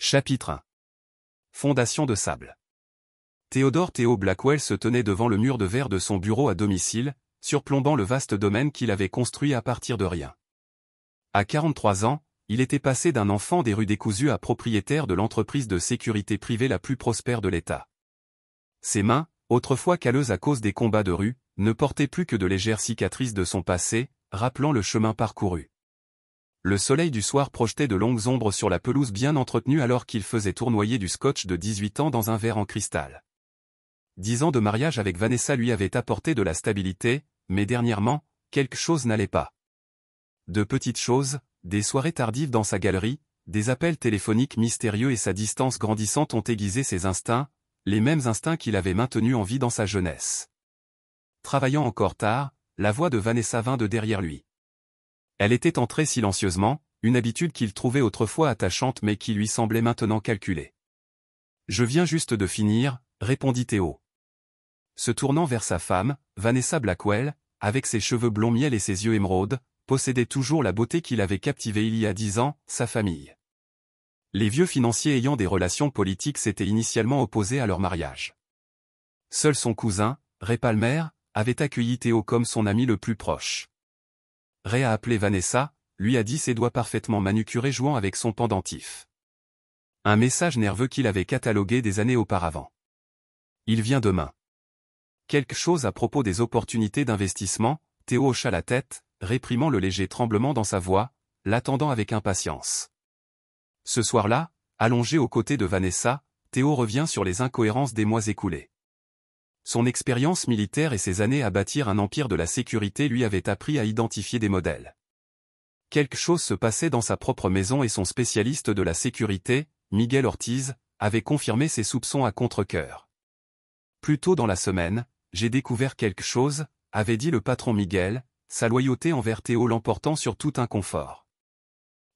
Chapitre 1. Fondation de sable. Theodore Theo Blackwell se tenait devant le mur de verre de son bureau à domicile, surplombant le vaste domaine qu'il avait construit à partir de rien. À 43 ans, il était passé d'un enfant des rues décousues à propriétaire de l'entreprise de sécurité privée la plus prospère de l'État. Ses mains, autrefois calleuses à cause des combats de rue, ne portaient plus que de légères cicatrices de son passé, rappelant le chemin parcouru. Le soleil du soir projetait de longues ombres sur la pelouse bien entretenue alors qu'il faisait tournoyer du scotch de 18 ans dans un verre en cristal. 10 ans de mariage avec Vanessa lui avaient apporté de la stabilité, mais dernièrement, quelque chose n'allait pas. De petites choses, des soirées tardives dans sa galerie, des appels téléphoniques mystérieux et sa distance grandissante ont aiguisé ses instincts, les mêmes instincts qu'il avait maintenus en vie dans sa jeunesse. Travaillant encore tard, la voix de Vanessa vint de derrière lui. Elle était entrée silencieusement, une habitude qu'il trouvait autrefois attachante mais qui lui semblait maintenant calculée. « Je viens juste de finir », répondit Theo. Se tournant vers sa femme, Vanessa Blackwell, avec ses cheveux blond miel et ses yeux émeraude, possédait toujours la beauté qui l'avait captivé il y a 10 ans, sa famille. Les vieux financiers ayant des relations politiques s'étaient initialement opposés à leur mariage. Seul son cousin, Ray Palmer, avait accueilli Theo comme son ami le plus proche. Ray a appelé Vanessa, lui a dit ses doigts parfaitement manucurés jouant avec son pendentif. Un message nerveux qu'il avait catalogué des années auparavant. Il vient demain. Quelque chose à propos des opportunités d'investissement, Theo hocha la tête, réprimant le léger tremblement dans sa voix, l'attendant avec impatience. Ce soir-là, allongé aux côtés de Vanessa, Theo revient sur les incohérences des mois écoulés. Son expérience militaire et ses années à bâtir un empire de la sécurité lui avaient appris à identifier des modèles. Quelque chose se passait dans sa propre maison et son spécialiste de la sécurité, Miguel Ortiz, avait confirmé ses soupçons à contre-cœur. Plus tôt dans la semaine, j'ai découvert quelque chose, avait dit le patron Miguel, sa loyauté envers Theo l'emportant sur tout inconfort.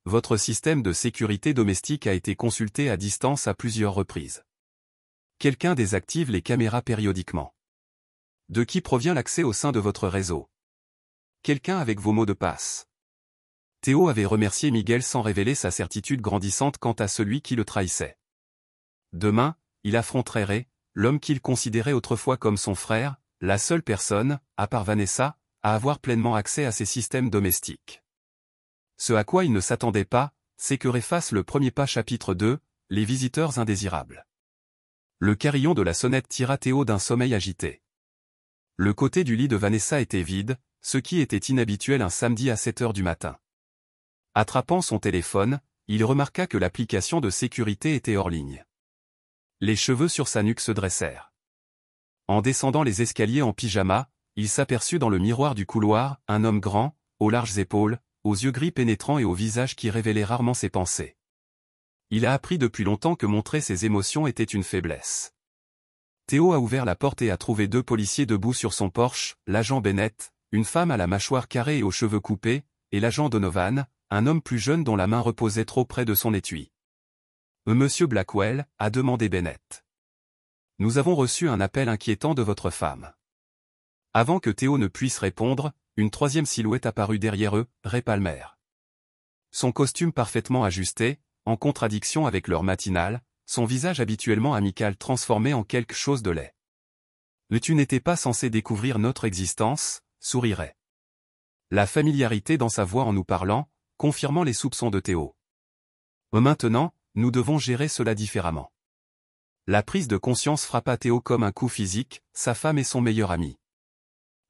Votre système de sécurité domestique a été consulté à distance à plusieurs reprises. Quelqu'un désactive les caméras périodiquement. De qui provient l'accès au sein de votre réseau? Quelqu'un avec vos mots de passe. Theo avait remercié Miguel sans révéler sa certitude grandissante quant à celui qui le trahissait. Demain, il affronterait Ray, l'homme qu'il considérait autrefois comme son frère, la seule personne, à part Vanessa, à avoir pleinement accès à ses systèmes domestiques. Ce à quoi il ne s'attendait pas, c'est que Ray fasse le premier pas chapitre 2, les visiteurs indésirables. Le carillon de la sonnette tira Theo d'un sommeil agité. Le côté du lit de Vanessa était vide, ce qui était inhabituel un samedi à 7 heures du matin. Attrapant son téléphone, il remarqua que l'application de sécurité était hors ligne. Les cheveux sur sa nuque se dressèrent. En descendant les escaliers en pyjama, il s'aperçut dans le miroir du couloir un homme grand, aux larges épaules, aux yeux gris pénétrants et au visage qui révélait rarement ses pensées. Il a appris depuis longtemps que montrer ses émotions était une faiblesse. Theo a ouvert la porte et a trouvé 2 policiers debout sur son porche, l'agent Bennett, une femme à la mâchoire carrée et aux cheveux coupés, et l'agent Donovan, un homme plus jeune dont la main reposait trop près de son étui. « Monsieur Blackwell » a demandé Bennett. « Nous avons reçu un appel inquiétant de votre femme. » Avant que Theo ne puisse répondre, une troisième silhouette apparut derrière eux, Ray Palmer. Son costume parfaitement ajusté, en contradiction avec l'heure matinale, son visage habituellement amical transformé en quelque chose de laid. « Mais tu n'étais pas censé découvrir notre existence ?» sourirait. La familiarité dans sa voix en nous parlant, confirmant les soupçons de Theo. « Maintenant, nous devons gérer cela différemment. » La prise de conscience frappa Theo comme un coup physique, sa femme et son meilleur ami.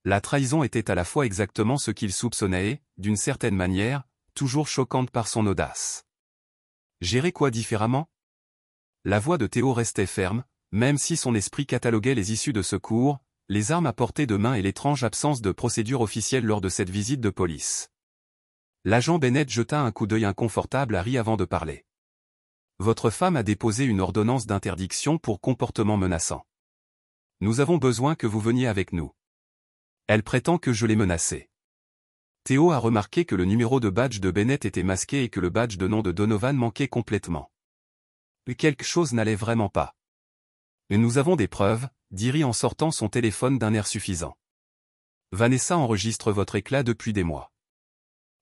La trahison était à la fois exactement ce qu'il soupçonnait et, d'une certaine manière, toujours choquante par son audace. Gérer quoi différemment? La voix de Theo restait ferme, même si son esprit cataloguait les issues de secours, les armes à portée de main et l'étrange absence de procédure officielle lors de cette visite de police. L'agent Bennett jeta un coup d'œil inconfortable à Ray avant de parler. Votre femme a déposé une ordonnance d'interdiction pour comportement menaçant. Nous avons besoin que vous veniez avec nous. Elle prétend que je l'ai menacée. Theo a remarqué que le numéro de badge de Bennett était masqué et que le badge de nom de Donovan manquait complètement. Quelque chose n'allait vraiment pas. Nous avons des preuves, dit Ray en sortant son téléphone d'un air suffisant. Vanessa enregistre votre éclat depuis des mois.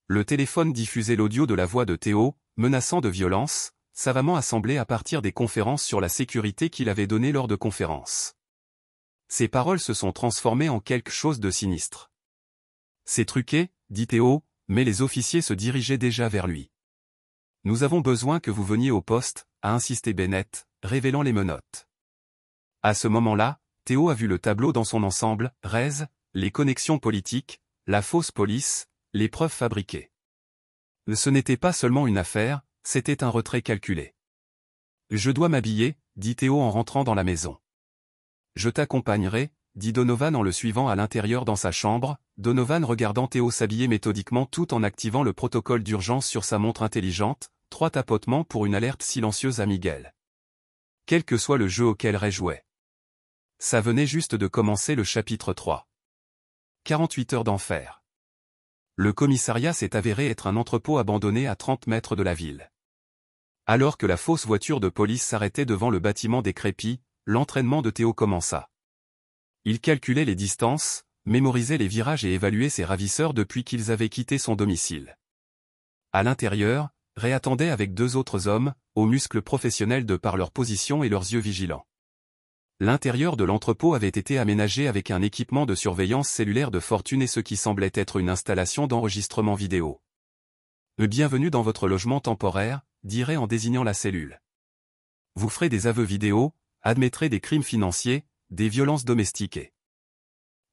Le téléphone diffusait l'audio de la voix de Theo, menaçant de violence, savamment assemblées à partir des conférences sur la sécurité qu'il avait données lors de conférences. Ses paroles se sont transformées en quelque chose de sinistre. C'est truqué, dit Théo, mais les officiers se dirigeaient déjà vers lui. Nous avons besoin que vous veniez au poste, a insisté Bennett, révélant les menottes. À ce moment-là, Théo a vu le tableau dans son ensemble, Rez, les connexions politiques, la fausse police, les preuves fabriquées. Ce n'était pas seulement une affaire, c'était un retrait calculé. Je dois m'habiller, dit Théo en rentrant dans la maison. Je t'accompagnerai, dit Donovan en le suivant à l'intérieur dans sa chambre, Donovan regardant Théo s'habiller méthodiquement tout en activant le protocole d'urgence sur sa montre intelligente, 3 tapotements pour une alerte silencieuse à Miguel. Quel que soit le jeu auquel Ray jouait. Ça venait juste de commencer le chapitre 3. 48 heures d'enfer. Le commissariat s'est avéré être un entrepôt abandonné à 30 mètres de la ville. Alors que la fausse voiture de police s'arrêtait devant le bâtiment décrépit, l'entraînement de Théo commença. Il calculait les distances, mémorisait les virages et évaluait ses ravisseurs depuis qu'ils avaient quitté son domicile. À l'intérieur, Ray attendait avec 2 autres hommes, aux muscles professionnels de par leur position et leurs yeux vigilants. L'intérieur de l'entrepôt avait été aménagé avec un équipement de surveillance cellulaire de fortune et ce qui semblait être une installation d'enregistrement vidéo. Bienvenue dans votre logement temporaire, dit Ray en désignant la cellule. Vous ferez des aveux vidéo, admettrez des crimes financiers, des violences domestiques.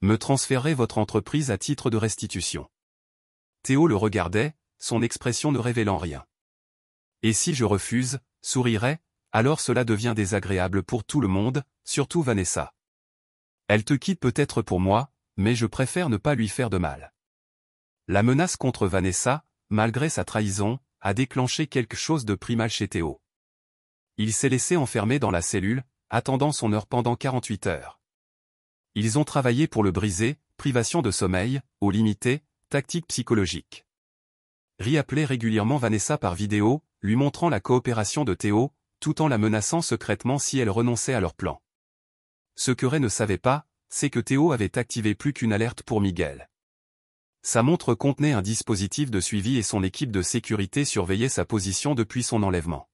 Me transférerez votre entreprise à titre de restitution. Théo le regardait, son expression ne révélant rien. Et si je refuse, sourirait, alors cela devient désagréable pour tout le monde, surtout Vanessa. Elle te quitte peut-être pour moi, mais je préfère ne pas lui faire de mal. La menace contre Vanessa, malgré sa trahison, a déclenché quelque chose de primal chez Théo. Il s'est laissé enfermer dans la cellule, attendant son heure pendant 48 heures. Ils ont travaillé pour le briser, privation de sommeil, eau limitée, tactique psychologique. Ray appelait régulièrement Vanessa par vidéo, lui montrant la coopération de Théo, tout en la menaçant secrètement si elle renonçait à leur plan. Ce que Ray ne savait pas, c'est que Théo avait activé plus qu'une alerte pour Miguel. Sa montre contenait un dispositif de suivi et son équipe de sécurité surveillait sa position depuis son enlèvement.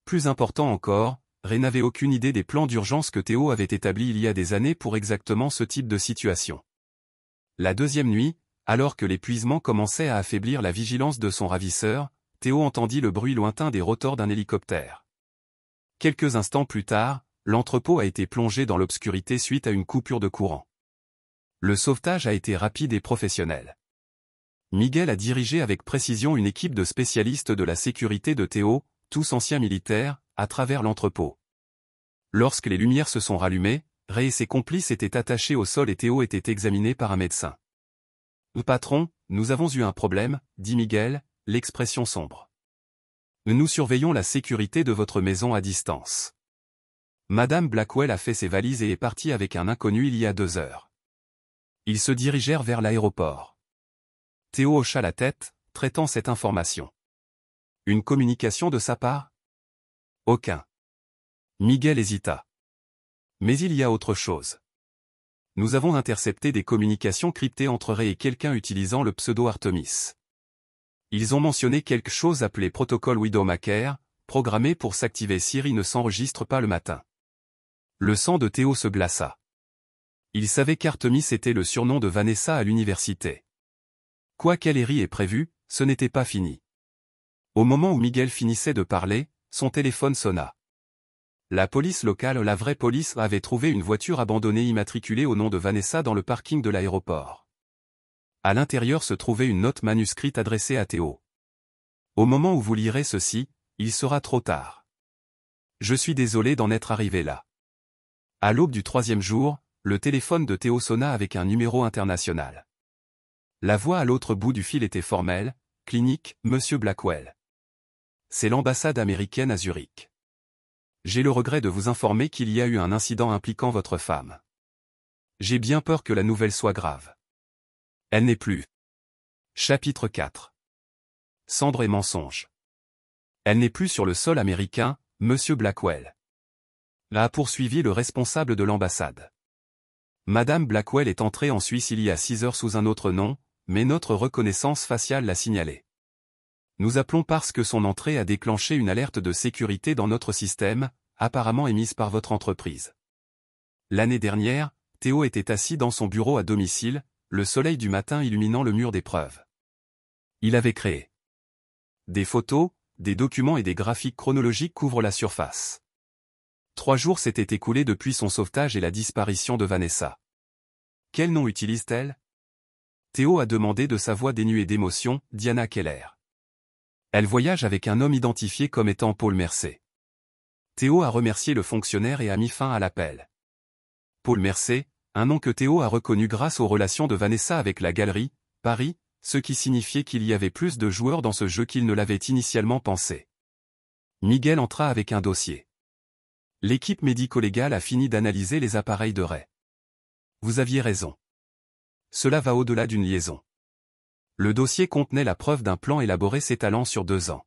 Plus important encore, Ray n'avait aucune idée des plans d'urgence que Théo avait établis il y a des années pour exactement ce type de situation. La deuxième nuit, alors que l'épuisement commençait à affaiblir la vigilance de son ravisseur, Théo entendit le bruit lointain des rotors d'un hélicoptère. Quelques instants plus tard, l'entrepôt a été plongé dans l'obscurité suite à une coupure de courant. Le sauvetage a été rapide et professionnel. Miguel a dirigé avec précision une équipe de spécialistes de la sécurité de Théo, tous anciens militaires, à travers l'entrepôt. Lorsque les lumières se sont rallumées, Ray et ses complices étaient attachés au sol et Théo était examiné par un médecin. « Patron, nous avons eu un problème, dit Miguel, l'expression sombre. Nous surveillons la sécurité de votre maison à distance. Madame Blackwell a fait ses valises et est partie avec un inconnu il y a 2 heures. Ils se dirigèrent vers l'aéroport. Théo hocha la tête, traitant cette information. Une communication de sa part? Aucun. Miguel hésita. Mais il y a autre chose. Nous avons intercepté des communications cryptées entre Ray et quelqu'un utilisant le pseudo Artemis. Ils ont mentionné quelque chose appelé protocole Widowmaker, programmé pour s'activer si Ray ne s'enregistre pas le matin. Le sang de Théo se glaça. Il savait qu'Artemis était le surnom de Vanessa à l'université. Quoi qu'elle et Ray aient prévu, ce n'était pas fini. Au moment où Miguel finissait de parler, son téléphone sonna. La police locale, la vraie police, avait trouvé une voiture abandonnée immatriculée au nom de Vanessa dans le parking de l'aéroport. À l'intérieur se trouvait une note manuscrite adressée à Théo. Au moment où vous lirez ceci, il sera trop tard. Je suis désolé d'en être arrivé là. À l'aube du 3e jour, le téléphone de Théo sonna avec un numéro international. La voix à l'autre bout du fil était formelle, clinique, Monsieur Blackwell. C'est l'ambassade américaine à Zurich. J'ai le regret de vous informer qu'il y a eu un incident impliquant votre femme. J'ai bien peur que la nouvelle soit grave. Elle n'est plus. Chapitre 4. Cendre et mensonge. Elle n'est plus sur le sol américain, Monsieur Blackwell. A poursuivi le responsable de l'ambassade. Madame Blackwell est entrée en Suisse il y a 6 heures sous un autre nom, mais notre reconnaissance faciale l'a signalé. Nous appelons parce que son entrée a déclenché une alerte de sécurité dans notre système, apparemment émise par votre entreprise. L'année dernière, Théo était assis dans son bureau à domicile, le soleil du matin illuminant le mur des preuves. Il avait créé des photos, des documents et des graphiques chronologiques couvrent la surface. 3 jours s'étaient écoulés depuis son sauvetage et la disparition de Vanessa. Quel nom utilise-t-elle? Théo a demandé de sa voix dénuée d'émotion, Diana Keller. Elle voyage avec un homme identifié comme étant Paul Mercé. Théo a remercié le fonctionnaire et a mis fin à l'appel. Paul Mercé, un nom que Théo a reconnu grâce aux relations de Vanessa avec la galerie, Paris, ce qui signifiait qu'il y avait plus de joueurs dans ce jeu qu'il ne l'avait initialement pensé. Miguel entra avec un dossier. L'équipe médico-légale a fini d'analyser les appareils de Ray. Vous aviez raison. Cela va au-delà d'une liaison. Le dossier contenait la preuve d'un plan élaboré s'étalant sur 2 ans.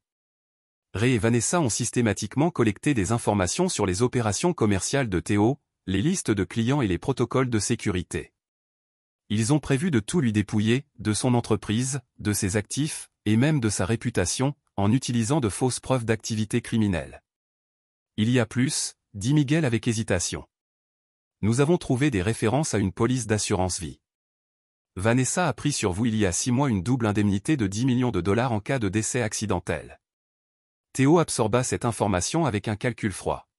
Ray et Vanessa ont systématiquement collecté des informations sur les opérations commerciales de Théo, les listes de clients et les protocoles de sécurité. Ils ont prévu de tout lui dépouiller, de son entreprise, de ses actifs, et même de sa réputation, en utilisant de fausses preuves d'activité criminelle. Il y a plus, dit Miguel avec hésitation. Nous avons trouvé des références à une police d'assurance vie. Vanessa a pris sur vous il y a 6 mois une double indemnité de 10 millions de dollars en cas de décès accidentel. Théo absorba cette information avec un calcul froid.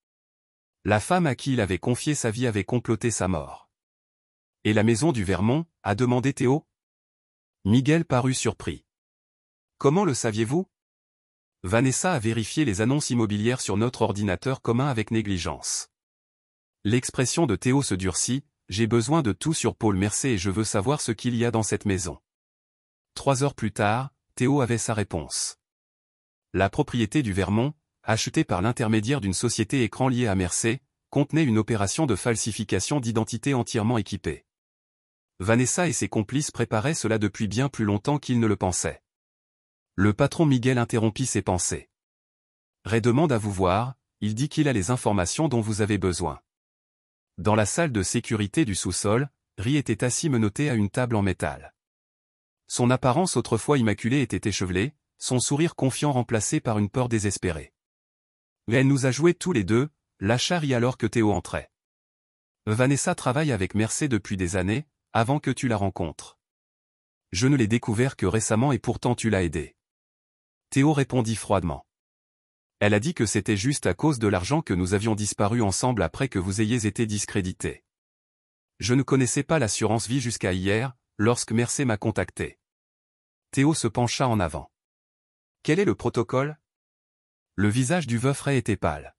La femme à qui il avait confié sa vie avait comploté sa mort. Et la maison du Vermont, a demandé Théo? Miguel parut surpris. Comment le saviez-vous? Vanessa a vérifié les annonces immobilières sur notre ordinateur commun avec négligence. L'expression de Théo se durcit, j'ai besoin de tout sur Paul Mercé et je veux savoir ce qu'il y a dans cette maison. 3 heures plus tard, Théo avait sa réponse. La propriété du Vermont, achetée par l'intermédiaire d'une société écran liée à Mercé, contenait une opération de falsification d'identité entièrement équipée. Vanessa et ses complices préparaient cela depuis bien plus longtemps qu'ils ne le pensaient. Le patron Miguel interrompit ses pensées. Ray demande à vous voir, il dit qu'il a les informations dont vous avez besoin. Dans la salle de sécurité du sous-sol, Ray était assis menotté à une table en métal. Son apparence autrefois immaculée était échevelée, son sourire confiant remplacé par une peur désespérée. Mais elle nous a joué tous les deux, lâcha Ray alors que Théo entrait. Vanessa travaille avec Mercé depuis des années, avant que tu la rencontres. Je ne l'ai découvert que récemment et pourtant tu l'as aidée. Théo répondit froidement. Elle a dit que c'était juste à cause de l'argent que nous avions disparu ensemble après que vous ayez été discrédité. Je ne connaissais pas l'assurance vie jusqu'à hier, lorsque Mercé m'a contacté. Théo se pencha en avant. Quel est le protocole? Le visage du veuf Ray était pâle.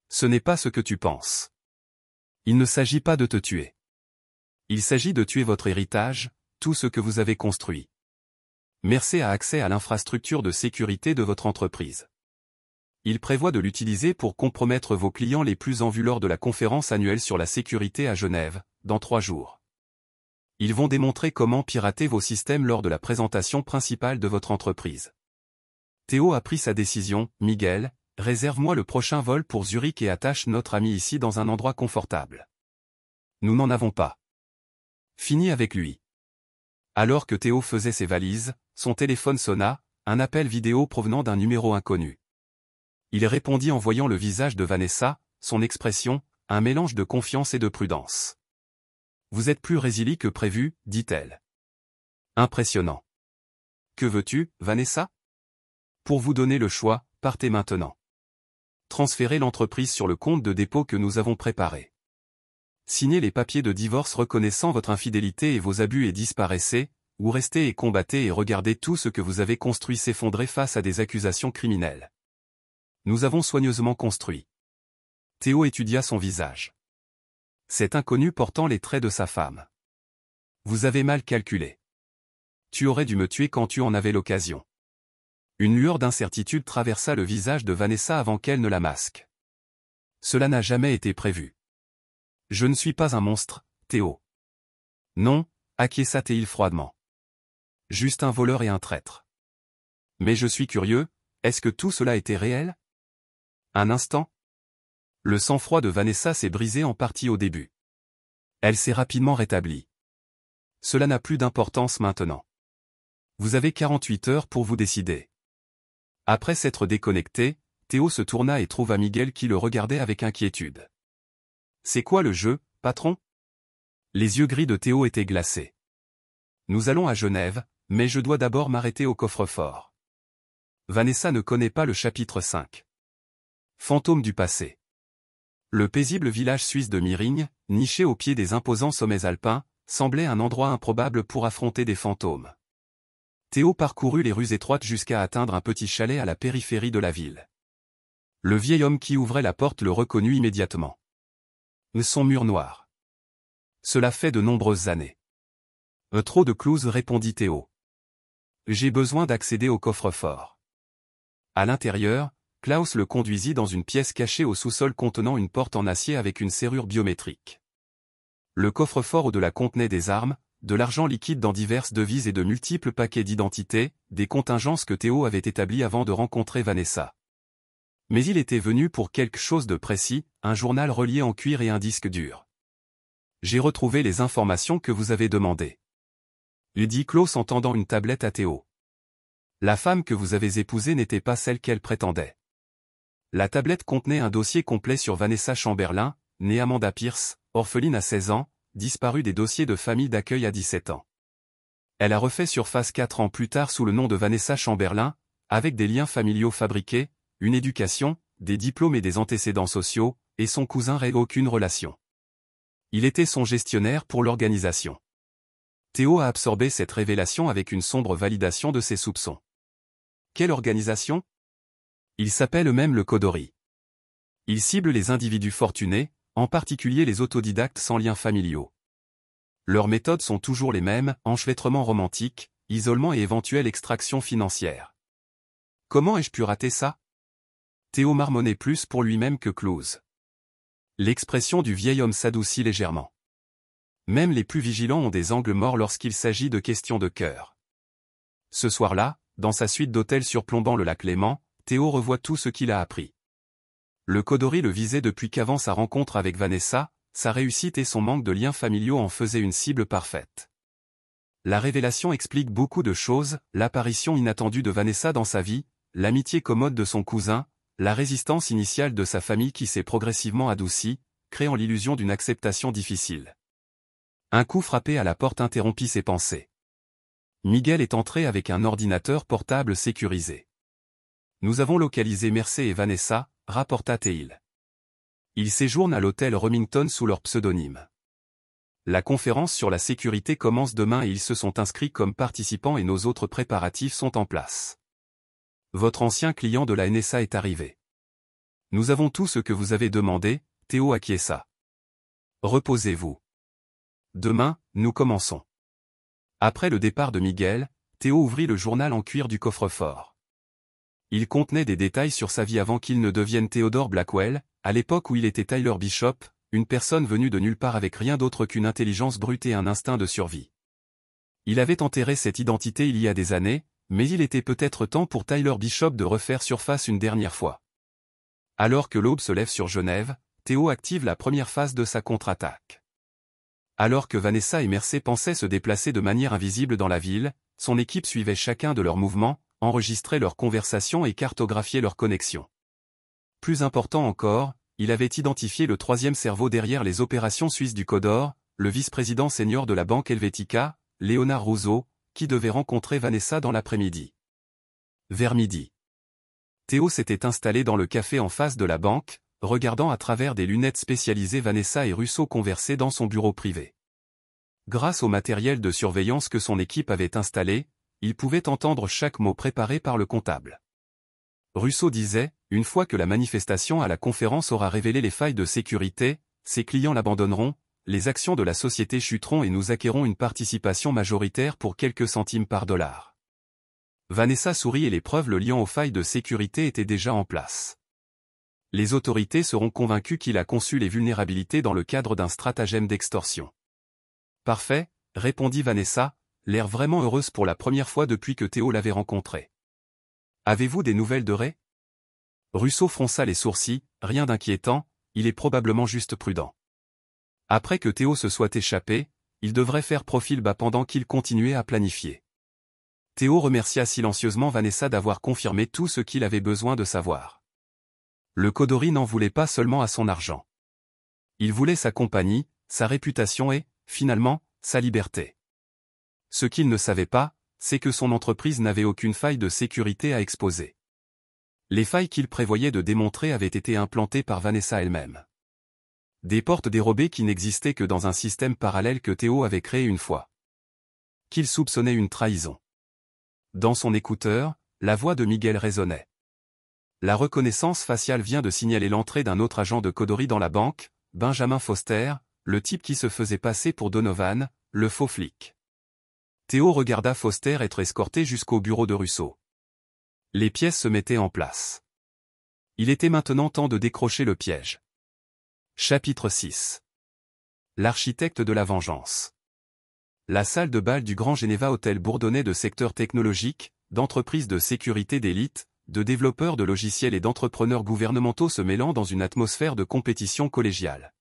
Ce n'est pas ce que tu penses. Il ne s'agit pas de te tuer. Il s'agit de tuer votre héritage, tout ce que vous avez construit. Mercé a accès à l'infrastructure de sécurité de votre entreprise. Il prévoit de l'utiliser pour compromettre vos clients les plus en vue lors de la conférence annuelle sur la sécurité à Genève, dans 3 jours. Ils vont démontrer comment pirater vos systèmes lors de la présentation principale de votre entreprise. Théo a pris sa décision, Miguel, réserve-moi le prochain vol pour Zurich et attache notre ami ici dans un endroit confortable. Nous n'en avons pas. Fini avec lui. Alors que Théo faisait ses valises, son téléphone sonna, un appel vidéo provenant d'un numéro inconnu. Il répondit en voyant le visage de Vanessa, son expression, un mélange de confiance et de prudence. Vous êtes plus résilient que prévu, dit-elle. Impressionnant. Que veux-tu, Vanessa? Pour vous donner le choix, partez maintenant. Transférez l'entreprise sur le compte de dépôt que nous avons préparé. Signez les papiers de divorce reconnaissant votre infidélité et vos abus et disparaissez, ou restez et combattez et regardez tout ce que vous avez construit s'effondrer face à des accusations criminelles. Nous avons soigneusement construit. Théo étudia son visage. Cet inconnu portant les traits de sa femme. Vous avez mal calculé. Tu aurais dû me tuer quand tu en avais l'occasion. Une lueur d'incertitude traversa le visage de Vanessa avant qu'elle ne la masque. Cela n'a jamais été prévu. Je ne suis pas un monstre, Théo. Non, acquiesça-t-il froidement. Juste un voleur et un traître. Mais je suis curieux, est-ce que tout cela était réel? Un instant. Le sang-froid de Vanessa s'est brisé en partie au début. Elle s'est rapidement rétablie. Cela n'a plus d'importance maintenant. Vous avez 48 heures pour vous décider. Après s'être déconnecté, Théo se tourna et trouva Miguel qui le regardait avec inquiétude. « C'est quoi le jeu, patron ?» Les yeux gris de Théo étaient glacés. « Nous allons à Genève, mais je dois d'abord m'arrêter au coffre-fort. » Vanessa ne connaît pas le chapitre 5. Fantôme du passé. Le paisible village suisse de Mirigne, niché au pied des imposants sommets alpins, semblait un endroit improbable pour affronter des fantômes. Théo parcourut les rues étroites jusqu'à atteindre un petit chalet à la périphérie de la ville. Le vieil homme qui ouvrait la porte le reconnut immédiatement. Son mur noir. Cela fait de nombreuses années. Trop de clouses, répondit Théo. J'ai besoin d'accéder au coffre-fort. À l'intérieur, Klaus le conduisit dans une pièce cachée au sous-sol contenant une porte en acier avec une serrure biométrique. Le coffre-fort au-delà contenait des armes, de l'argent liquide dans diverses devises et de multiples paquets d'identité, des contingences que Théo avait établies avant de rencontrer Vanessa. Mais il était venu pour quelque chose de précis, un journal relié en cuir et un disque dur. J'ai retrouvé les informations que vous avez demandées. Lui dit Klaus en tendant une tablette à Théo. La femme que vous avez épousée n'était pas celle qu'elle prétendait. La tablette contenait un dossier complet sur Vanessa Chamberlain, née Amanda Pierce, orpheline à 16 ans, disparue des dossiers de famille d'accueil à 17 ans. Elle a refait surface 4 ans plus tard sous le nom de Vanessa Chamberlain, avec des liens familiaux fabriqués, une éducation, des diplômes et des antécédents sociaux, et son cousin Ray aucune relation. Il était son gestionnaire pour l'organisation. Théo a absorbé cette révélation avec une sombre validation de ses soupçons. Quelle organisation ? Il s'appelle eux-mêmes le Kodori. Il cible les individus fortunés, en particulier les autodidactes sans liens familiaux. Leurs méthodes sont toujours les mêmes, enchevêtrement romantique, isolement et éventuelle extraction financière. Comment ai-je pu rater ça ? Théo marmonnait plus pour lui-même que Klaus. L'expression du vieil homme s'adoucit légèrement. Même les plus vigilants ont des angles morts lorsqu'il s'agit de questions de cœur. Ce soir-là, dans sa suite d'hôtels surplombant le lac Léman, Théo revoit tout ce qu'il a appris. Le Kodori le visait depuis qu'avant sa rencontre avec Vanessa, sa réussite et son manque de liens familiaux en faisaient une cible parfaite. La révélation explique beaucoup de choses, l'apparition inattendue de Vanessa dans sa vie, l'amitié commode de son cousin, la résistance initiale de sa famille qui s'est progressivement adoucie, créant l'illusion d'une acceptation difficile. Un coup frappé à la porte interrompit ses pensées. Miguel est entré avec un ordinateur portable sécurisé. Nous avons localisé Mercé et Vanessa, rapporta Théil. Ils séjournent à l'hôtel Remington sous leur pseudonyme. La conférence sur la sécurité commence demain et ils se sont inscrits comme participants et nos autres préparatifs sont en place. Votre ancien client de la NSA est arrivé. Nous avons tout ce que vous avez demandé, Théo acquiesça. Reposez-vous. Demain, nous commençons. Après le départ de Miguel, Théo ouvrit le journal en cuir du coffre-fort. Il contenait des détails sur sa vie avant qu'il ne devienne Theodore Blackwell, à l'époque où il était Tyler Bishop, une personne venue de nulle part avec rien d'autre qu'une intelligence brute et un instinct de survie. Il avait enterré cette identité il y a des années, mais il était peut-être temps pour Tyler Bishop de refaire surface une dernière fois. Alors que l'aube se lève sur Genève, Théo active la première phase de sa contre-attaque. Alors que Vanessa et Mercé pensaient se déplacer de manière invisible dans la ville, son équipe suivait chacun de leurs mouvements, enregistrait leurs conversations et cartographiait leurs connexions. Plus important encore, il avait identifié le troisième cerveau derrière les opérations suisses du Codor, le vice-président senior de la banque Helvetica, Léonard Rousseau, qui devait rencontrer Vanessa dans l'après-midi. Vers midi. Théo s'était installé dans le café en face de la banque, regardant à travers des lunettes spécialisées Vanessa et Rousseau converser dans son bureau privé. Grâce au matériel de surveillance que son équipe avait installé, il pouvait entendre chaque mot préparé par le comptable. Rousseau disait, une fois que la manifestation à la conférence aura révélé les failles de sécurité, ses clients l'abandonneront, les actions de la société chuteront et nous acquérons une participation majoritaire pour quelques centimes par dollar. Vanessa sourit et les preuves le liant aux failles de sécurité étaient déjà en place. Les autorités seront convaincues qu'il a conçu les vulnérabilités dans le cadre d'un stratagème d'extorsion. Parfait, répondit Vanessa, l'air vraiment heureuse pour la première fois depuis que Théo l'avait rencontrée. Avez-vous des nouvelles de Ray ? Rousseau fronça les sourcils, rien d'inquiétant, il est probablement juste prudent. Après que Théo se soit échappé, il devrait faire profil bas pendant qu'il continuait à planifier. Théo remercia silencieusement Vanessa d'avoir confirmé tout ce qu'il avait besoin de savoir. Le Kodori n'en voulait pas seulement à son argent. Il voulait sa compagnie, sa réputation et, finalement, sa liberté. Ce qu'il ne savait pas, c'est que son entreprise n'avait aucune faille de sécurité à exposer. Les failles qu'il prévoyait de démontrer avaient été implantées par Vanessa elle-même. Des portes dérobées qui n'existaient que dans un système parallèle que Théo avait créé une fois. Qu'il soupçonnait une trahison. Dans son écouteur, la voix de Miguel résonnait. La reconnaissance faciale vient de signaler l'entrée d'un autre agent de Kodori dans la banque, Benjamin Foster, le type qui se faisait passer pour Donovan, le faux flic. Théo regarda Foster être escorté jusqu'au bureau de Russo. Les pièces se mettaient en place. Il était maintenant temps de décrocher le piège. Chapitre 6. L'architecte de la vengeance. La salle de bal du Grand Geneva Hotel bourdonnait de secteurs technologiques, d'entreprises de sécurité d'élite, de développeurs de logiciels et d'entrepreneurs gouvernementaux se mêlant dans une atmosphère de compétition collégiale.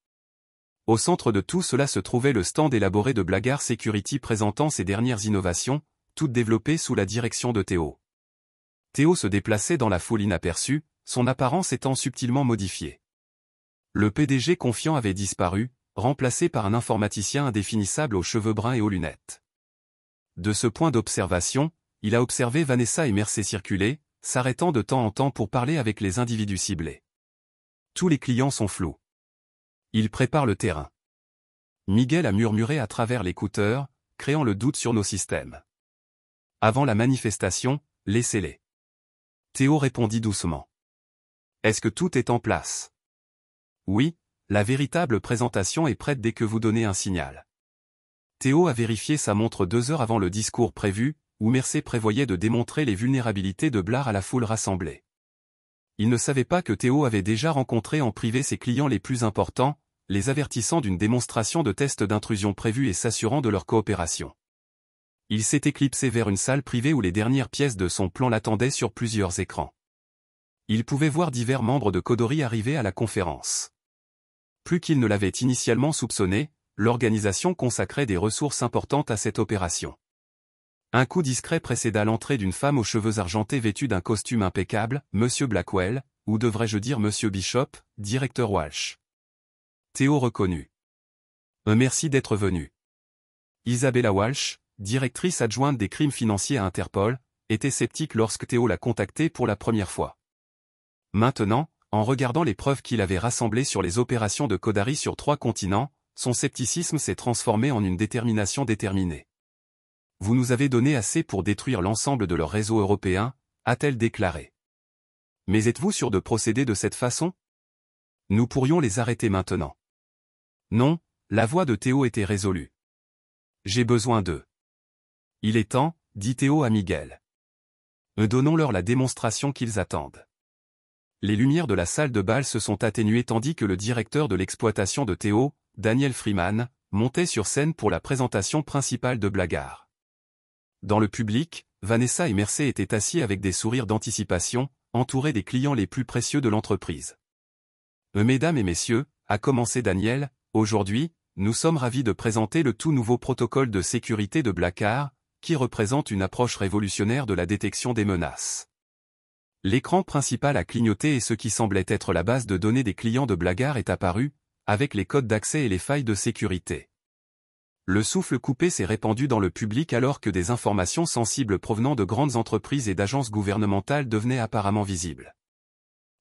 Au centre de tout cela se trouvait le stand élaboré de Blackguard Security présentant ses dernières innovations, toutes développées sous la direction de Théo. Théo se déplaçait dans la foule inaperçue, son apparence étant subtilement modifiée. Le PDG confiant avait disparu, remplacé par un informaticien indéfinissable aux cheveux bruns et aux lunettes. De ce point d'observation, il a observé Vanessa et Mercé circuler, s'arrêtant de temps en temps pour parler avec les individus ciblés. Tous les clients sont flous. Ils préparent le terrain. Miguel a murmuré à travers l'écouteur, créant le doute sur nos systèmes. Avant la manifestation, laissez-les. Théo répondit doucement. Est-ce que tout est en place? Oui, la véritable présentation est prête dès que vous donnez un signal. Théo a vérifié sa montre 2 heures avant le discours prévu, où Mercé prévoyait de démontrer les vulnérabilités de Blard à la foule rassemblée. Il ne savait pas que Théo avait déjà rencontré en privé ses clients les plus importants, les avertissant d'une démonstration de test d'intrusion prévue et s'assurant de leur coopération. Il s'est éclipsé vers une salle privée où les dernières pièces de son plan l'attendaient sur plusieurs écrans. Il pouvait voir divers membres de Kodori arriver à la conférence. Plus qu'il ne l'avait initialement soupçonné, l'organisation consacrait des ressources importantes à cette opération. Un coup discret précéda l'entrée d'une femme aux cheveux argentés vêtue d'un costume impeccable, Monsieur Blackwell, ou devrais-je dire Monsieur Bishop, directeur Walsh. Théo reconnut. Merci d'être venu. Isabella Walsh, directrice adjointe des crimes financiers à Interpol, était sceptique lorsque Théo l'a contactée pour la première fois. Maintenant, en regardant les preuves qu'il avait rassemblées sur les opérations de Kodari sur 3 continents, son scepticisme s'est transformé en une détermination déterminée. Vous nous avez donné assez pour détruire l'ensemble de leur réseau européen, a-t-elle déclaré. Mais êtes-vous sûr de procéder de cette façon? Nous pourrions les arrêter maintenant. Non, la voix de Théo était résolue. J'ai besoin d'eux. Il est temps, dit Théo à Miguel. Donnons-leur la démonstration qu'ils attendent. Les lumières de la salle de bal se sont atténuées tandis que le directeur de l'exploitation de Théo, Daniel Freeman, montait sur scène pour la présentation principale de Blackguard. Dans le public, Vanessa et Mercé étaient assis avec des sourires d'anticipation, entourés des clients les plus précieux de l'entreprise. Mesdames et messieurs, a commencé Daniel, aujourd'hui, nous sommes ravis de présenter le tout nouveau protocole de sécurité de Blackguard, qui représente une approche révolutionnaire de la détection des menaces. L'écran principal a clignoté et ce qui semblait être la base de données des clients de Blackguard est apparu, avec les codes d'accès et les failles de sécurité. Le souffle coupé s'est répandu dans le public alors que des informations sensibles provenant de grandes entreprises et d'agences gouvernementales devenaient apparemment visibles.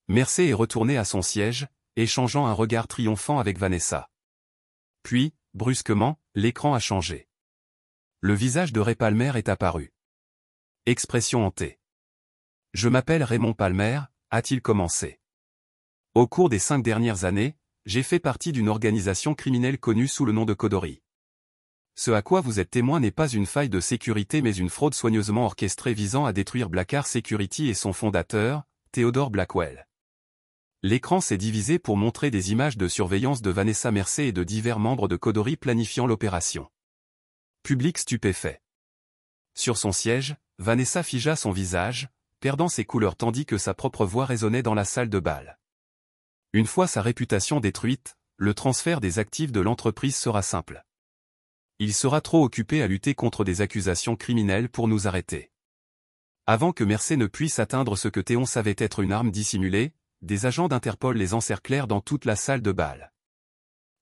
Mercé est retourné à son siège, échangeant un regard triomphant avec Vanessa. Puis, brusquement, l'écran a changé. Le visage de Ray Palmer est apparu. Expression hantée. Je m'appelle Raymond Palmer, a-t-il commencé. Au cours des 5 dernières années, j'ai fait partie d'une organisation criminelle connue sous le nom de Kodori. Ce à quoi vous êtes témoin n'est pas une faille de sécurité mais une fraude soigneusement orchestrée visant à détruire Blackguard Security et son fondateur, Theodore Blackwell. L'écran s'est divisé pour montrer des images de surveillance de Vanessa Mercé et de divers membres de Kodori planifiant l'opération. Public stupéfait. Sur son siège, Vanessa figea son visage, perdant ses couleurs tandis que sa propre voix résonnait dans la salle de bal. Une fois sa réputation détruite, le transfert des actifs de l'entreprise sera simple. Il sera trop occupé à lutter contre des accusations criminelles pour nous arrêter. Avant que Mercé ne puisse atteindre ce que Théon savait être une arme dissimulée, des agents d'Interpol les encerclèrent dans toute la salle de bal.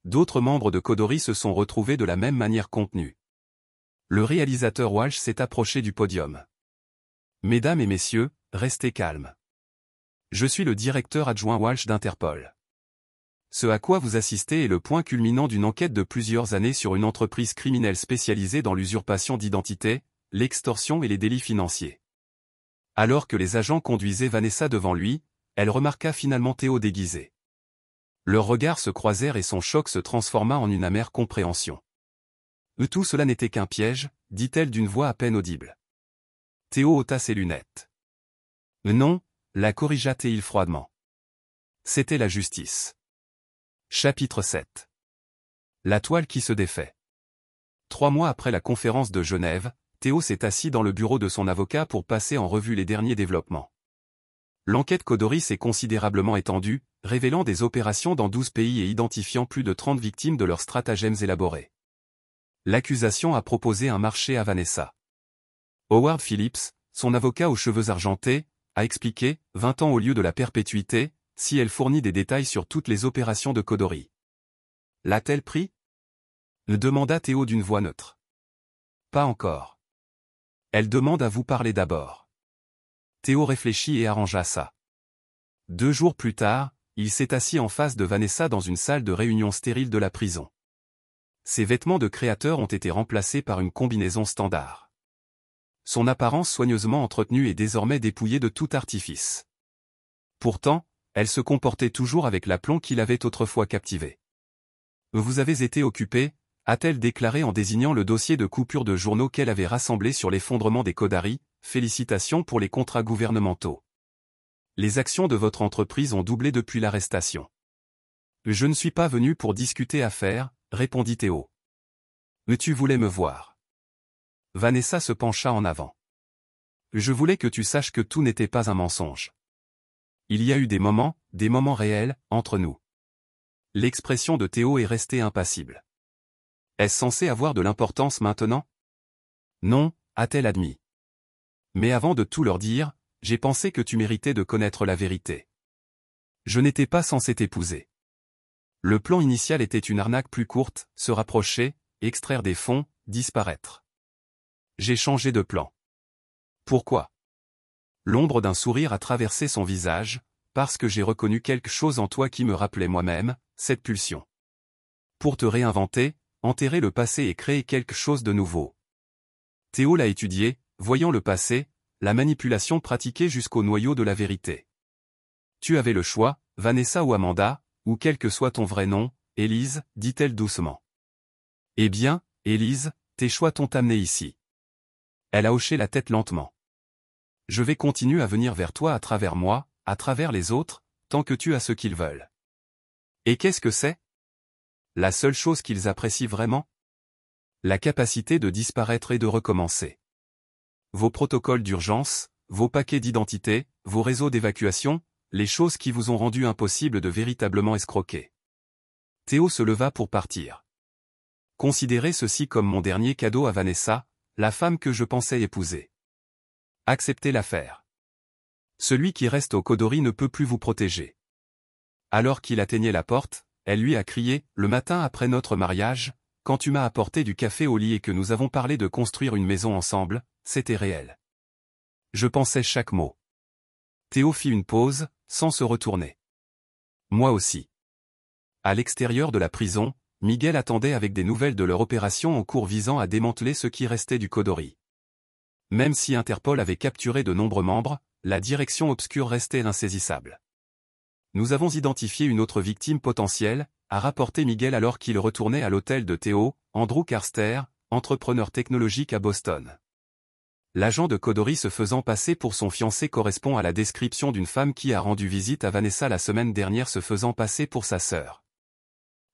D'autres membres de Kodori se sont retrouvés de la même manière contenus. Le réalisateur Walsh s'est approché du podium. Mesdames et messieurs, restez calmes. Je suis le directeur adjoint Walsh d'Interpol. Ce à quoi vous assistez est le point culminant d'une enquête de plusieurs années sur une entreprise criminelle spécialisée dans l'usurpation d'identité, l'extorsion et les délits financiers. Alors que les agents conduisaient Vanessa devant lui, elle remarqua finalement Théo déguisé. Leurs regards se croisèrent et son choc se transforma en une amère compréhension. « Tout cela n'était qu'un piège », dit-elle d'une voix à peine audible. Théo ôta ses lunettes. « Non », la corrigea-t-il froidement. C'était la justice. Chapitre 7. La toile qui se défait. 3 mois après la conférence de Genève, Théo s'est assis dans le bureau de son avocat pour passer en revue les derniers développements. L'enquête Kodori s'est considérablement étendue, révélant des opérations dans 12 pays et identifiant plus de 30 victimes de leurs stratagèmes élaborés. L'accusation a proposé un marché à Vanessa. Howard Phillips, son avocat aux cheveux argentés, a expliqué, 20 ans au lieu de la perpétuité, si elle fournit des détails sur toutes les opérations de Kodori. L'a-t-elle pris ? Demanda Théo d'une voix neutre. Pas encore. Elle demande à vous parler d'abord. Théo réfléchit et arrangea ça. 2 jours plus tard, il s'est assis en face de Vanessa dans une salle de réunion stérile de la prison. Ses vêtements de créateur ont été remplacés par une combinaison standard. Son apparence soigneusement entretenue est désormais dépouillée de tout artifice. Pourtant, elle se comportait toujours avec l'aplomb qui l'avait autrefois captivée. « Vous avez été occupé », a-t-elle déclaré en désignant le dossier de coupure de journaux qu'elle avait rassemblé sur l'effondrement des Kodari. Félicitations pour les contrats gouvernementaux. Les actions de votre entreprise ont doublé depuis l'arrestation. Je ne suis pas venu pour discuter affaires, répondit Théo. Mais tu voulais me voir. Vanessa se pencha en avant. Je voulais que tu saches que tout n'était pas un mensonge. Il y a eu des moments réels, entre nous. L'expression de Théo est restée impassible. Est-ce censé avoir de l'importance maintenant? Non, a-t-elle admis. Mais avant de tout leur dire, j'ai pensé que tu méritais de connaître la vérité. Je n'étais pas censé t'épouser. Le plan initial était une arnaque plus courte, se rapprocher, extraire des fonds, disparaître. J'ai changé de plan. Pourquoi? L'ombre d'un sourire a traversé son visage, parce que j'ai reconnu quelque chose en toi qui me rappelait moi-même, cette pulsion. Pour te réinventer, enterrer le passé et créer quelque chose de nouveau. Théo l'a étudié, voyant le passé, la manipulation pratiquée jusqu'au noyau de la vérité. Tu avais le choix, Vanessa ou Amanda, ou quel que soit ton vrai nom, Élise, dit-elle doucement. Eh bien, Élise, tes choix t'ont amené ici. Elle a hoché la tête lentement. Je vais continuer à venir vers toi à travers moi, à travers les autres, tant que tu as ce qu'ils veulent. Et qu'est-ce que c'est? La seule chose qu'ils apprécient vraiment? La capacité de disparaître et de recommencer. Vos protocoles d'urgence, vos paquets d'identité, vos réseaux d'évacuation, les choses qui vous ont rendu impossible de véritablement escroquer. Théo se leva pour partir. Considérez ceci comme mon dernier cadeau à Vanessa, la femme que je pensais épouser. Acceptez l'affaire. Celui qui reste au Kodori ne peut plus vous protéger. Alors qu'il atteignait la porte, elle lui a crié, le matin après notre mariage, quand tu m'as apporté du café au lit et que nous avons parlé de construire une maison ensemble, c'était réel. Je pensais chaque mot. Théo fit une pause, sans se retourner. Moi aussi. À l'extérieur de la prison, Miguel attendait avec des nouvelles de leur opération en cours visant à démanteler ce qui restait du Kodori. Même si Interpol avait capturé de nombreux membres, la direction obscure restait insaisissable. Nous avons identifié une autre victime potentielle, a rapporté Miguel alors qu'il retournait à l'hôtel de Théo, Andrew Carster, entrepreneur technologique à Boston. L'agent de Kodori se faisant passer pour son fiancé correspond à la description d'une femme qui a rendu visite à Vanessa la semaine dernière se faisant passer pour sa sœur.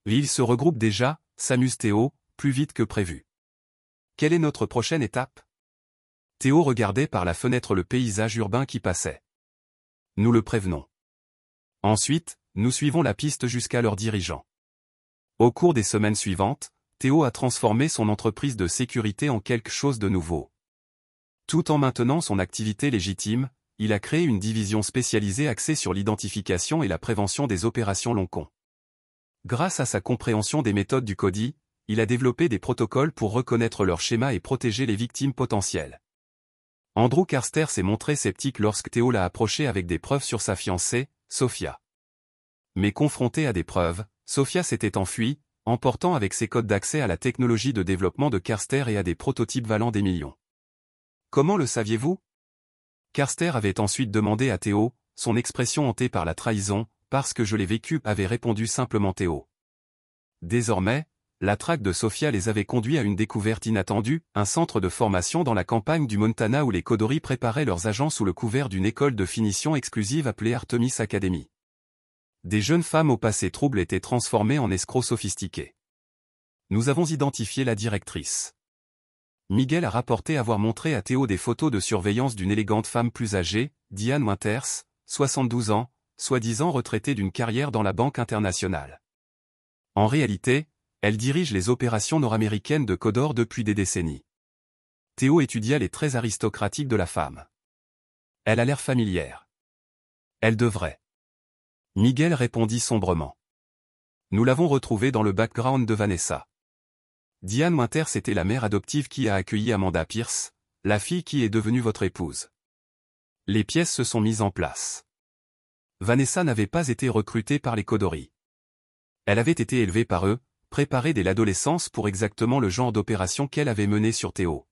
Ils se regroupent déjà, s'amuse Théo, plus vite que prévu. Quelle est notre prochaine étape? Théo regardait par la fenêtre le paysage urbain qui passait. Nous le prévenons. Ensuite, nous suivons la piste jusqu'à leurs dirigeants. Au cours des semaines suivantes, Théo a transformé son entreprise de sécurité en quelque chose de nouveau. Tout en maintenant son activité légitime, il a créé une division spécialisée axée sur l'identification et la prévention des opérations long-con. Grâce à sa compréhension des méthodes du CODI, il a développé des protocoles pour reconnaître leurs schémas et protéger les victimes potentielles. Andrew Carster s'est montré sceptique lorsque Theo l'a approché avec des preuves sur sa fiancée, Sophia. Mais confrontée à des preuves, Sophia s'était enfuie, emportant avec ses codes d'accès à la technologie de développement de Carster et à des prototypes valant des millions. Comment le saviez-vous? Carster avait ensuite demandé à Theo, son expression hantée par la trahison, parce que je l'ai vécu, avait répondu simplement Theo. Désormais, la traque de Sophia les avait conduits à une découverte inattendue, un centre de formation dans la campagne du Montana où les Kodori préparaient leurs agents sous le couvert d'une école de finition exclusive appelée Artemis Academy. Des jeunes femmes au passé trouble étaient transformées en escrocs sophistiqués. Nous avons identifié la directrice. Miguel a rapporté avoir montré à Theo des photos de surveillance d'une élégante femme plus âgée, Diane Winters, 72 ans, soi-disant retraitée d'une carrière dans la Banque internationale. En réalité, elle dirige les opérations nord-américaines de Codor depuis des décennies. Theo étudia les traits aristocratiques de la femme. Elle a l'air familière. Elle devrait. Miguel répondit sombrement. Nous l'avons retrouvée dans le background de Vanessa. Diane Winters était la mère adoptive qui a accueilli Amanda Pierce, la fille qui est devenue votre épouse. Les pièces se sont mises en place. Vanessa n'avait pas été recrutée par les Kodori. Elle avait été élevée par eux, préparée dès l'adolescence pour exactement le genre d'opération qu'elle avait menée sur Theo.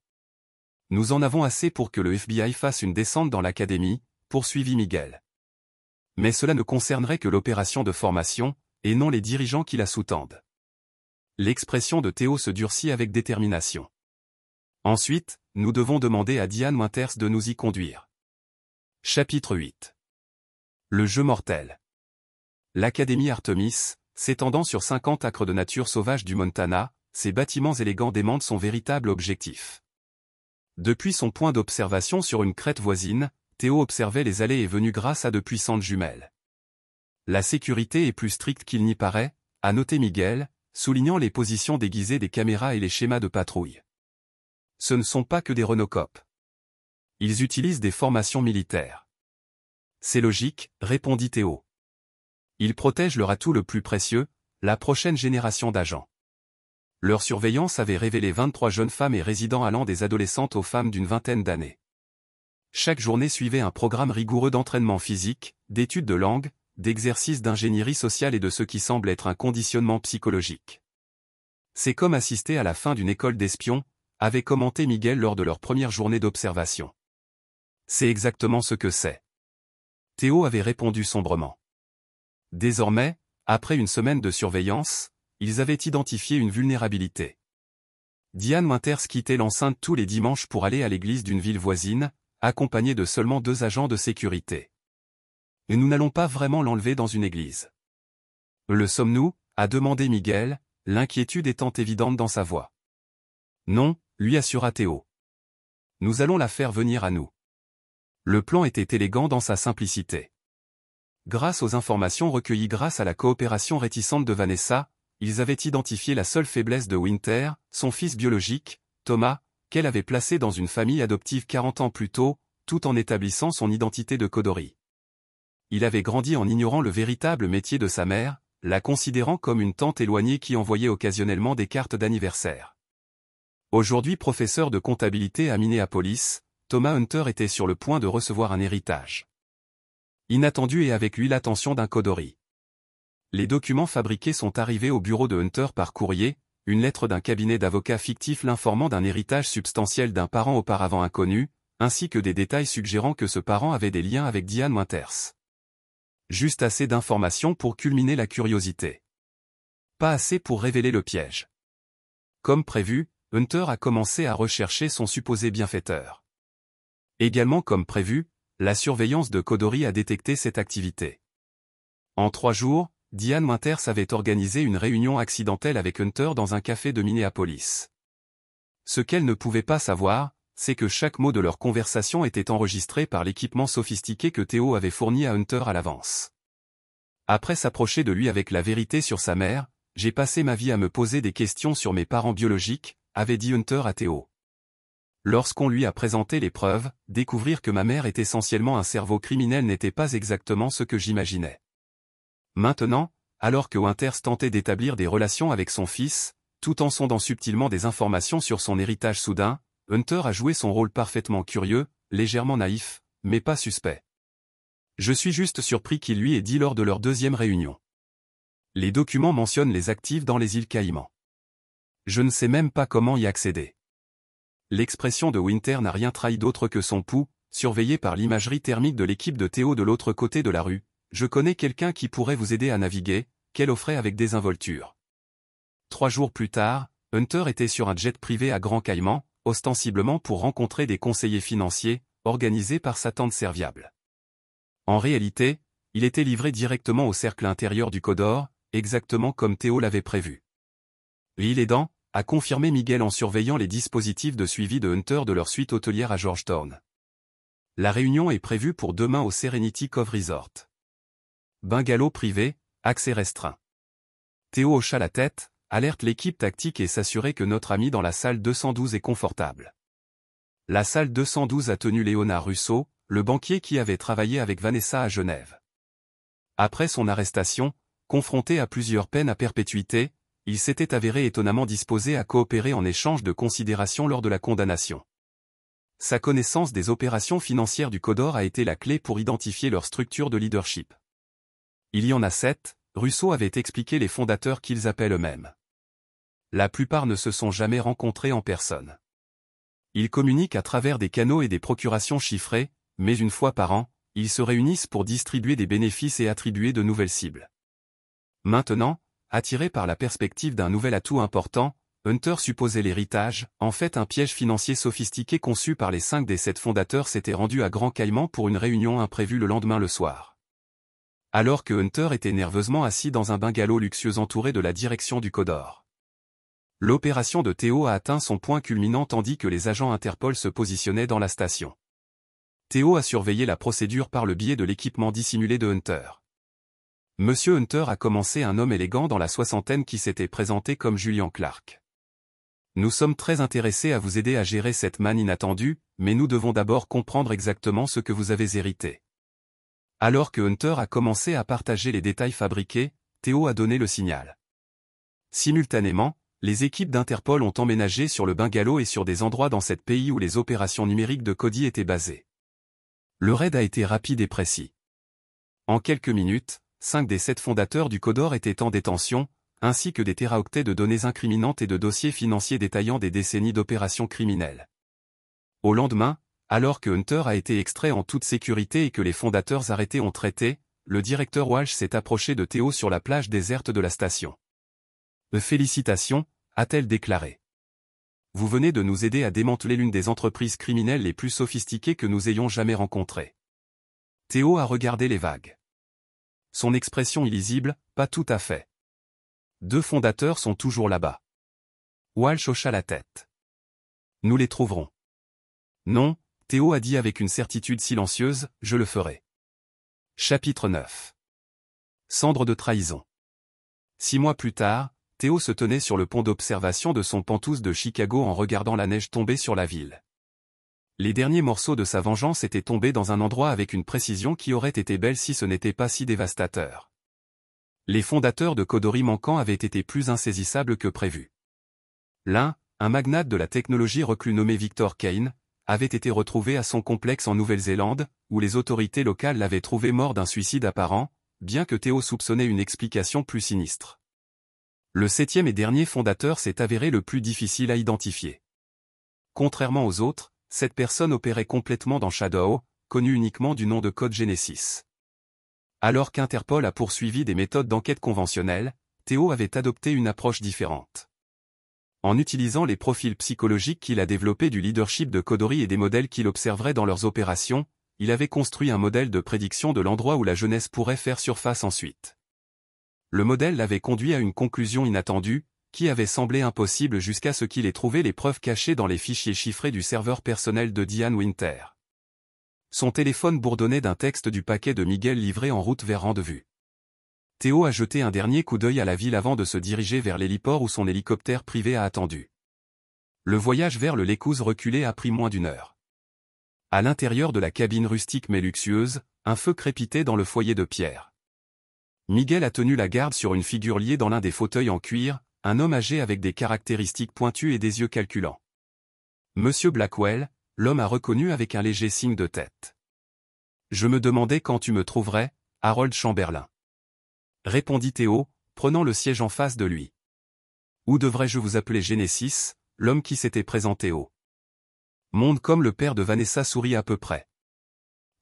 Nous en avons assez pour que le FBI fasse une descente dans l'académie, poursuivit Miguel. Mais cela ne concernerait que l'opération de formation, et non les dirigeants qui la sous-tendent. L'expression de Theo se durcit avec détermination. Ensuite, nous devons demander à Diane Winters de nous y conduire. Chapitre 8. Le jeu mortel. L'Académie Artemis, s'étendant sur 50 acres de nature sauvage du Montana, ses bâtiments élégants démentent son véritable objectif. Depuis son point d'observation sur une crête voisine, Theo observait les allées et venues grâce à de puissantes jumelles. La sécurité est plus stricte qu'il n'y paraît, a noté Miguel, soulignant les positions déguisées des caméras et les schémas de patrouille. Ce ne sont pas que des renocopes. Ils utilisent des formations militaires. C'est logique, répondit Theo. Ils protègent leur atout le plus précieux, la prochaine génération d'agents. Leur surveillance avait révélé 23 jeunes femmes et résidents allant des adolescentes aux femmes d'une vingtaine d'années. Chaque journée suivait un programme rigoureux d'entraînement physique, d'études de langue, d'exercices d'ingénierie sociale et de ce qui semble être un conditionnement psychologique. C'est comme assister à la fin d'une école d'espions, avait commenté Miguel lors de leur première journée d'observation. C'est exactement ce que c'est. Theo avait répondu sombrement. Désormais, après une semaine de surveillance, ils avaient identifié une vulnérabilité. Diane Winters quittait l'enceinte tous les dimanches pour aller à l'église d'une ville voisine, accompagnée de seulement 2 agents de sécurité. Et nous n'allons pas vraiment l'enlever dans une église. Le sommes-nous, a demandé Miguel, l'inquiétude étant évidente dans sa voix. Non, lui assura Theo. Nous allons la faire venir à nous. Le plan était élégant dans sa simplicité. Grâce aux informations recueillies grâce à la coopération réticente de Vanessa, ils avaient identifié la seule faiblesse de Winter, son fils biologique, Thomas, qu'elle avait placé dans une famille adoptive 40 ans plus tôt, tout en établissant son identité de Kodori. Il avait grandi en ignorant le véritable métier de sa mère, la considérant comme une tante éloignée qui envoyait occasionnellement des cartes d'anniversaire. Aujourd'hui professeur de comptabilité à Minneapolis, Thomas Hunter était sur le point de recevoir un héritage. Inattendu et avec lui l'attention d'un Kodori. Les documents fabriqués sont arrivés au bureau de Hunter par courrier, une lettre d'un cabinet d'avocats fictif l'informant d'un héritage substantiel d'un parent auparavant inconnu, ainsi que des détails suggérant que ce parent avait des liens avec Diane Winters. Juste assez d'informations pour culminer la curiosité. Pas assez pour révéler le piège. Comme prévu, Hunter a commencé à rechercher son supposé bienfaiteur. Également comme prévu, la surveillance de Kodori a détecté cette activité. En 3 jours, Diane Winters avait organisé une réunion accidentelle avec Hunter dans un café de Minneapolis. Ce qu'elle ne pouvait pas savoir, c'est que chaque mot de leur conversation était enregistré par l'équipement sophistiqué que Theo avait fourni à Hunter à l'avance. Après s'approcher de lui avec la vérité sur sa mère, j'ai passé ma vie à me poser des questions sur mes parents biologiques, avait dit Hunter à Theo. Lorsqu'on lui a présenté les preuves, découvrir que ma mère est essentiellement un cerveau criminel n'était pas exactement ce que j'imaginais. Maintenant, alors que Winters tentait d'établir des relations avec son fils, tout en sondant subtilement des informations sur son héritage soudain, Hunter a joué son rôle parfaitement curieux, légèrement naïf, mais pas suspect. Je suis juste surpris qu'il lui ait dit lors de leur deuxième réunion. Les documents mentionnent les actifs dans les îles Caïmans. Je ne sais même pas comment y accéder. L'expression de Winter n'a rien trahi d'autre que son pouls, surveillé par l'imagerie thermique de l'équipe de Théo de l'autre côté de la rue. Je connais quelqu'un qui pourrait vous aider à naviguer, qu'elle offrait avec désinvolture. 3 jours plus tard, Hunter était sur un jet privé à Grand Caïman, ostensiblement pour rencontrer des conseillers financiers, organisés par sa tante serviable. En réalité, il était livré directement au cercle intérieur du Codor, exactement comme Théo l'avait prévu. L'île aidant, a confirmé Miguel en surveillant les dispositifs de suivi de Hunter de leur suite hôtelière à Georgetown. La réunion est prévue pour demain au Serenity Cove Resort. Bungalow privé, accès restreint. Théo hocha la tête, alerte l'équipe tactique et s'assurer que notre ami dans la salle 212 est confortable. La salle 212 a tenu Léonard Russo, le banquier qui avait travaillé avec Vanessa à Genève. Après son arrestation, confronté à plusieurs peines à perpétuité, il s'était avéré étonnamment disposé à coopérer en échange de considérations lors de la condamnation. Sa connaissance des opérations financières du Codor a été la clé pour identifier leur structure de leadership. Il y en a 7, Russo avait expliqué les fondateurs qu'ils appellent eux-mêmes. La plupart ne se sont jamais rencontrés en personne. Ils communiquent à travers des canaux et des procurations chiffrées, mais une fois par an, ils se réunissent pour distribuer des bénéfices et attribuer de nouvelles cibles. Maintenant, attiré par la perspective d'un nouvel atout important, Hunter supposait l'héritage, en fait un piège financier sophistiqué conçu par les 5 des 7 fondateurs s'était rendu à Grand Caïman pour une réunion imprévue le lendemain le soir. Alors que Hunter était nerveusement assis dans un bungalow luxueux entouré de la direction du Codor. L'opération de Théo a atteint son point culminant tandis que les agents Interpol se positionnaient dans la station. Théo a surveillé la procédure par le biais de l'équipement dissimulé de Hunter. Monsieur Hunter a commencé un homme élégant dans la soixantaine qui s'était présenté comme Julian Clark. Nous sommes très intéressés à vous aider à gérer cette manne inattendue, mais nous devons d'abord comprendre exactement ce que vous avez hérité. Alors que Hunter a commencé à partager les détails fabriqués, Théo a donné le signal. Simultanément, les équipes d'Interpol ont emménagé sur le bungalow et sur des endroits dans cet pays où les opérations numériques de Cody étaient basées. Le raid a été rapide et précis. En quelques minutes, 5 des 7 fondateurs du Codor étaient en détention, ainsi que des téraoctets de données incriminantes et de dossiers financiers détaillant des décennies d'opérations criminelles. Au lendemain, alors que Hunter a été extrait en toute sécurité et que les fondateurs arrêtés ont traité, le directeur Walsh s'est approché de Théo sur la plage déserte de la station. « Félicitations », a-t-elle déclaré. Vous venez de nous aider à démanteler l'une des entreprises criminelles les plus sophistiquées que nous ayons jamais rencontrées. Théo a regardé les vagues. Son expression illisible, pas tout à fait. 2 fondateurs sont toujours là-bas. Walsh hocha la tête. Nous les trouverons. Non, Théo a dit avec une certitude silencieuse, je le ferai. Chapitre 9. Cendre de trahison. 6 mois plus tard, Théo se tenait sur le pont d'observation de son penthouse de Chicago en regardant la neige tomber sur la ville. Les derniers morceaux de sa vengeance étaient tombés dans un endroit avec une précision qui aurait été belle si ce n'était pas si dévastateur. Les fondateurs de Codori manquants avaient été plus insaisissables que prévu. L'un, un magnate de la technologie reclus nommé Victor Kane, avait été retrouvé à son complexe en Nouvelle-Zélande, où les autorités locales l'avaient trouvé mort d'un suicide apparent, bien que Théo soupçonnait une explication plus sinistre. Le 7e et dernier fondateur s'est avéré le plus difficile à identifier. Contrairement aux autres, cette personne opérait complètement dans Shadow, connu uniquement du nom de code Genesis. Alors qu'Interpol a poursuivi des méthodes d'enquête conventionnelles, Théo avait adopté une approche différente. En utilisant les profils psychologiques qu'il a développés du leadership de Codori et des modèles qu'il observerait dans leurs opérations, il avait construit un modèle de prédiction de l'endroit où la jeunesse pourrait faire surface ensuite. Le modèle l'avait conduit à une conclusion inattendue, qui avait semblé impossible jusqu'à ce qu'il ait trouvé les preuves cachées dans les fichiers chiffrés du serveur personnel de Diane Winter. Son téléphone bourdonnait d'un texte du paquet de Miguel livré en route vers Rendez-vous. Théo a jeté un dernier coup d'œil à la ville avant de se diriger vers l'héliport où son hélicoptère privé a attendu. Le voyage vers le Lécouse reculé a pris moins d'une heure. À l'intérieur de la cabine rustique mais luxueuse, un feu crépitait dans le foyer de pierre. Miguel a tenu la garde sur une figure liée dans l'un des fauteuils en cuir, un homme âgé avec des caractéristiques pointues et des yeux calculants. Monsieur Blackwell, l'homme a reconnu avec un léger signe de tête. Je me demandais quand tu me trouverais, Harold Chamberlain. Répondit Théo, prenant le siège en face de lui. Ou devrais-je vous appeler Genesis, l'homme qui s'était présenté au monde comme le père de Vanessa sourit à peu près.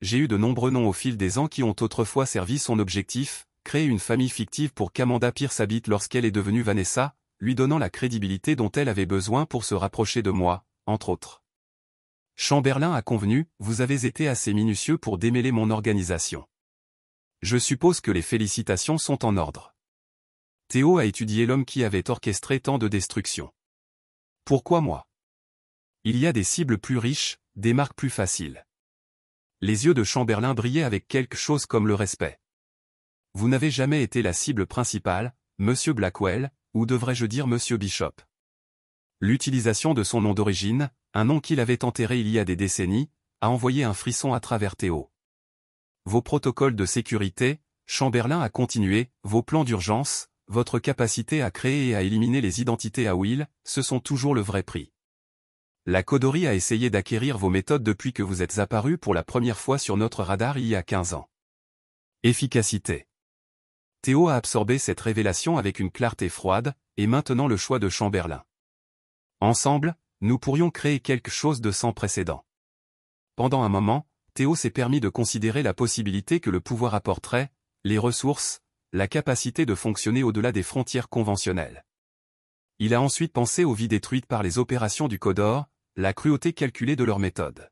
J'ai eu de nombreux noms au fil des ans qui ont autrefois servi son objectif, créer une famille fictive pour qu'Amanda Pierce habite lorsqu'elle est devenue Vanessa, lui donnant la crédibilité dont elle avait besoin pour se rapprocher de moi, entre autres. Chamberlain a convenu, vous avez été assez minutieux pour démêler mon organisation. Je suppose que les félicitations sont en ordre. Théo a étudié l'homme qui avait orchestré tant de destruction. Pourquoi moi? Il y a des cibles plus riches, des marques plus faciles. Les yeux de Chamberlain brillaient avec quelque chose comme le respect. Vous n'avez jamais été la cible principale, Monsieur Blackwell, ou devrais-je dire Monsieur Bishop. L'utilisation de son nom d'origine, un nom qu'il avait enterré il y a des décennies, a envoyé un frisson à travers Théo. Vos protocoles de sécurité, Chamberlain a continué, vos plans d'urgence, votre capacité à créer et à éliminer les identités à Will, ce sont toujours le vrai prix. La Codorie a essayé d'acquérir vos méthodes depuis que vous êtes apparu pour la première fois sur notre radar il y a 15 ans. Efficacité. Théo a absorbé cette révélation avec une clarté froide, et maintenant le choix de Chamberlain. Ensemble, nous pourrions créer quelque chose de sans précédent. Pendant un moment, Théo s'est permis de considérer la possibilité que le pouvoir apporterait, les ressources, la capacité de fonctionner au-delà des frontières conventionnelles. Il a ensuite pensé aux vies détruites par les opérations du Codor, la cruauté calculée de leur méthode.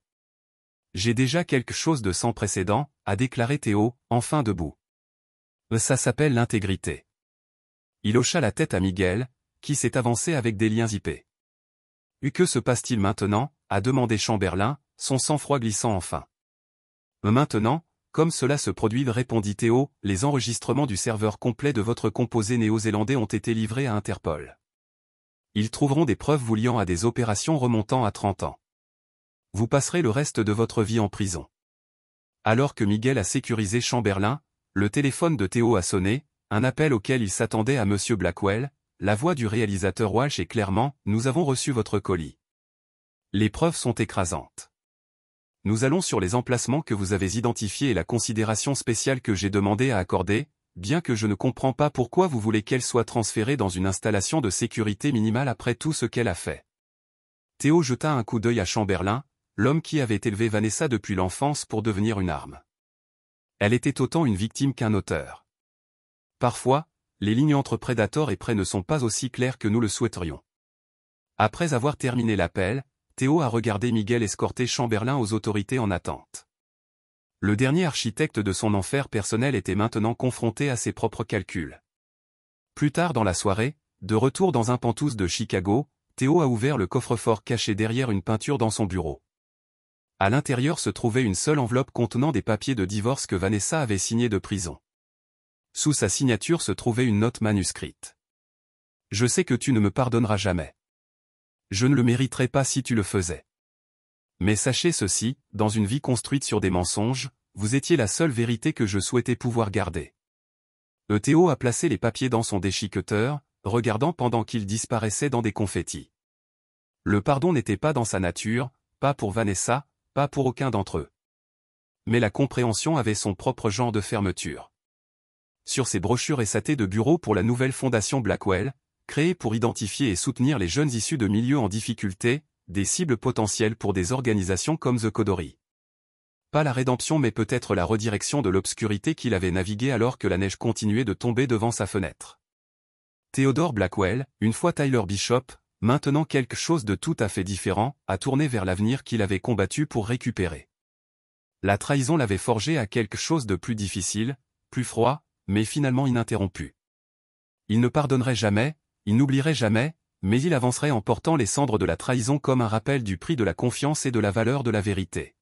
J'ai déjà quelque chose de sans précédent, a déclaré Théo, enfin debout. Ça s'appelle l'intégrité. Il hocha la tête à Miguel, qui s'est avancé avec des liens IP. Que se passe-t-il maintenant, a demandé Chamberlain, son sang-froid glissant enfin. Maintenant, comme cela se produit, répondit Théo, les enregistrements du serveur complet de votre composé néo-zélandais ont été livrés à Interpol. Ils trouveront des preuves vous liant à des opérations remontant à 30 ans. Vous passerez le reste de votre vie en prison. Alors que Miguel a sécurisé Chamberlain, le téléphone de Théo a sonné, un appel auquel il s'attendait à Monsieur Blackwell, la voix du réalisateur Walsh est clairement « Nous avons reçu votre colis. Les preuves sont écrasantes. Nous allons sur les emplacements que vous avez identifiés et la considération spéciale que j'ai demandé à accorder, bien que je ne comprends pas pourquoi vous voulez qu'elle soit transférée dans une installation de sécurité minimale après tout ce qu'elle a fait. » Théo jeta un coup d'œil à Chamberlain, l'homme qui avait élevé Vanessa depuis l'enfance pour devenir une arme. Elle était autant une victime qu'un auteur. Parfois, les lignes entre prédateur et prey ne sont pas aussi claires que nous le souhaiterions. Après avoir terminé l'appel, Théo a regardé Miguel escorter Chamberlain aux autorités en attente. Le dernier architecte de son enfer personnel était maintenant confronté à ses propres calculs. Plus tard dans la soirée, de retour dans un penthouse de Chicago, Théo a ouvert le coffre-fort caché derrière une peinture dans son bureau. À l'intérieur se trouvait une seule enveloppe contenant des papiers de divorce que Vanessa avait signés de prison. Sous sa signature se trouvait une note manuscrite. « Je sais que tu ne me pardonneras jamais. Je ne le mériterais pas si tu le faisais. Mais sachez ceci, dans une vie construite sur des mensonges, vous étiez la seule vérité que je souhaitais pouvoir garder. » Théo a placé les papiers dans son déchiqueteur, regardant pendant qu'ils disparaissaient dans des confettis. Le pardon n'était pas dans sa nature, pas pour Vanessa, pas pour aucun d'entre eux. Mais la compréhension avait son propre genre de fermeture. Sur ces brochures essatées de bureaux pour la nouvelle fondation Blackwell, créée pour identifier et soutenir les jeunes issus de milieux en difficulté, des cibles potentielles pour des organisations comme The Codorie. Pas la rédemption mais peut-être la redirection de l'obscurité qu'il avait naviguée alors que la neige continuait de tomber devant sa fenêtre. Theodore Blackwell, une fois Tyler Bishop, maintenant quelque chose de tout à fait différent, a tourné vers l'avenir qu'il avait combattu pour récupérer. La trahison l'avait forgé à quelque chose de plus difficile, plus froid, mais finalement ininterrompu. Il ne pardonnerait jamais, il n'oublierait jamais, mais il avancerait en portant les cendres de la trahison comme un rappel du prix de la confiance et de la valeur de la vérité.